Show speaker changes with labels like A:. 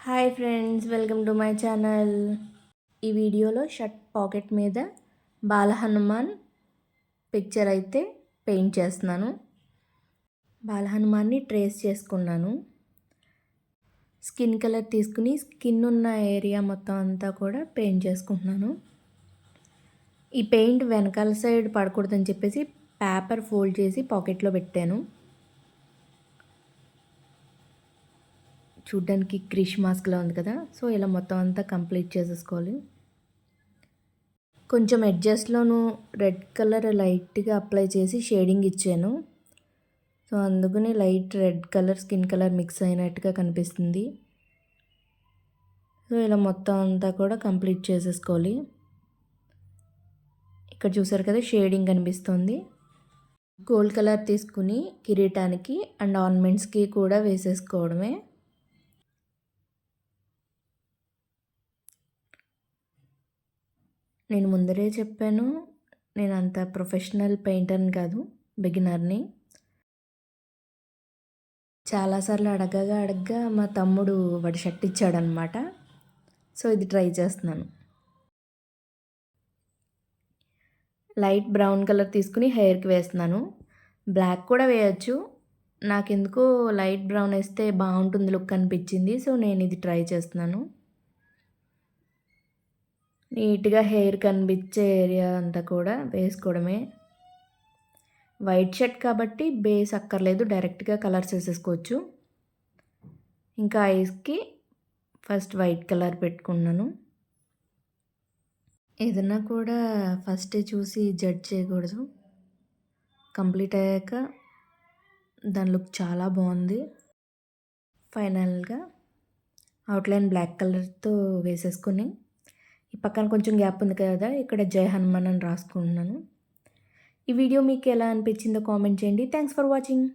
A: Hi friends, welcome to my channel. ఈ వీడియోలో shirt pocket మీద బాలహనుమాన్ పిక్చర్ అయితే పెయింట్ చేస్తున్నాను. బాలహనుమాన్ని ట్రేస్ చేసుకున్నాను. స్కిన్ కలర్ తీసుకుని స్కిన్ ఉన్న ఏరియా మొత్తం అంతా కూడా పెయింట్ చేసుకుంటున్నాను. ఈ పెయింట్ వెనకాల సైడ్ పడకూడదని చెప్పేసి పేపర్ ఫోల్డ్ చేసి పాకెట్లో పెట్టాను. చూడ్డానికి క్రిష్ మాస్క్లా ఉంది కదా, సో ఇలా మొత్తం అంతా కంప్లీట్ చేసేసుకోవాలి. కొంచెం ఎడ్జస్ట్లోను రెడ్ కలర్ లైట్గా అప్లై చేసి షేడింగ్ ఇచ్చాను. సో అందుకని light red colour skin colour mix అయినట్టుగా కనిపిస్తుంది. సో ఇలా మొత్తం అంతా కూడా కంప్లీట్ చేసేసుకోవాలి. ఇక్కడ చూసారు కదా, షేడింగ్ కనిపిస్తుంది. గోల్డ్ కలర్ తీసుకుని కిరీటానికి అండ్ ఆర్నమెంట్స్కి కూడా వేసేసుకోవడమే. నేను ముందరే చెప్పాను, నేను అంత ప్రొఫెషనల్ పెయింటర్ని కాదు, బిగినర్ని. చాలాసార్లు అడగగా మా తమ్ముడు వాడి షర్ట్ ఇచ్చాడనమాట. సో ఇది ట్రై చేస్తున్నాను. లైట్ బ్రౌన్ కలర్ తీసుకుని హెయిర్కి వేస్తున్నాను. బ్లాక్ కూడా వేయచ్చు, నాకెందుకో లైట్ బ్రౌన్ వేస్తే బాగుంటుంది లుక్ అనిపించింది. సో నేను ఇది ట్రై చేస్తున్నాను. నీట్గా హెయిర్ కనిపించే ఏరియా అంతా కూడా వేసుకోవడమే. వైట్ షర్ట్ కాబట్టి బేస్ అక్కర్లేదు, డైరెక్ట్గా కలర్స్ వేసేసుకోవచ్చు. ఇంకా ఐస్కి ఫస్ట్ వైట్ కలర్ పెట్టుకున్నాను. ఏదన్నా కూడా ఫస్టే చూసి జడ్జ్ చేయకూడదు. కంప్లీట్ అయ్యాక దాని లుక్ చాలా బాగుంది. ఫైనల్గా అవుట్లైన్ బ్లాక్ కలర్తో వేసేసుకొని ఈ పక్కన కొంచెం గ్యాప్ ఉంది కదా, ఇక్కడ జై హనుమాన్ అని రాసుకుంటున్నాను. ఈ వీడియో మీకు ఎలా అనిపించిందో కామెంట్ చేయండి. Thanks for watching.